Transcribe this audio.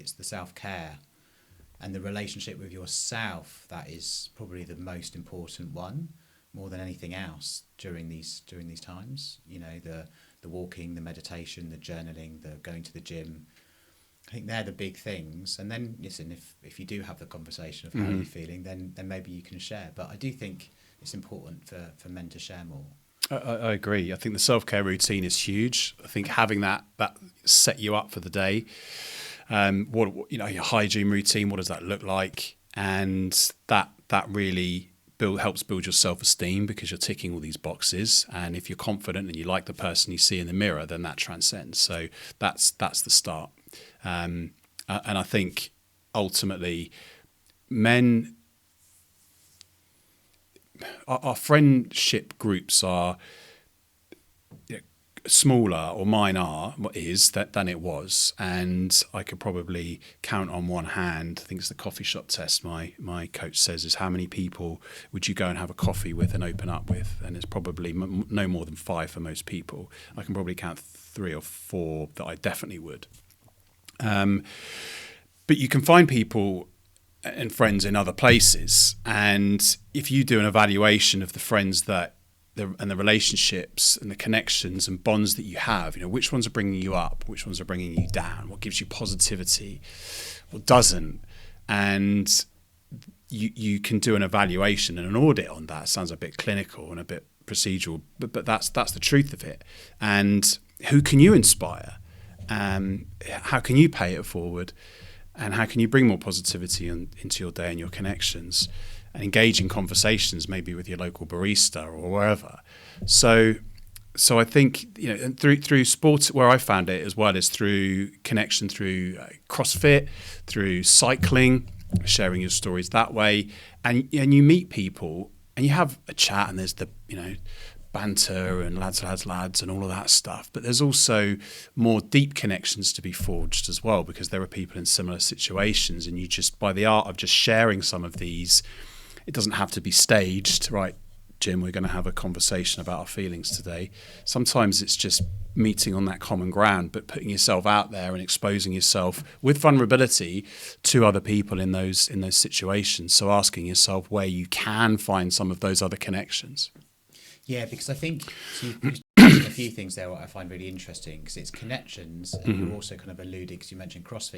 it's the self-care and the relationship with yourself that is probably the most important one, more than anything else during these times. You know, the walking, the meditation, the journaling, the going to the gym. I think they're the big things. And then, listen, if you do have the conversation of how you're feeling, then maybe you can share. But I do think it's important for men to share more. I agree. I think the self-care routine is huge. I think having that set you up for the day. Your hygiene routine, what does that look like? And that really helps build your self-esteem, because you're ticking all these boxes. And if you're confident and you like the person you see in the mirror, then that transcends. So that's the start. And I think ultimately men, our friendship groups are smaller, or mine is than it was, and I could probably count on one hand. I think it's the coffee shop test my coach says, is how many people would you go and have a coffee with and open up with, and it's probably no more than 5 for most people. I can probably count 3 or 4 that I definitely would. But you can find people and friends in other places, and if you do an evaluation of the friends and the relationships and the connections and bonds that you have, which ones are bringing you up, which ones are bringing you down, what gives you positivity, what doesn't, and you can do an evaluation and an audit on that. It sounds a bit clinical and a bit procedural, but that's the truth of it. And who can you inspire? How can you pay it forward? And how can you bring more positivity into your day and your connections, and engage in conversations maybe with your local barista or wherever. So I think, and through sports, where I found it as well is through connection, through CrossFit, through cycling, sharing your stories that way, and you meet people and you have a chat, and there's the banter and lads and all of that stuff, but there's also more deep connections to be forged as well, because there are people in similar situations, and you just, by the art of just sharing some of these, it doesn't have to be staged, right, Jim, we're going to have a conversation about our feelings today. Sometimes it's just meeting on that common ground, but putting yourself out there and exposing yourself with vulnerability to other people in those situations. So asking yourself where you can find some of those other connections. Yeah, because I think you've mentioned a few things there what I find really interesting, because it's connections, and you're also kind of alluding, because you mentioned CrossFit,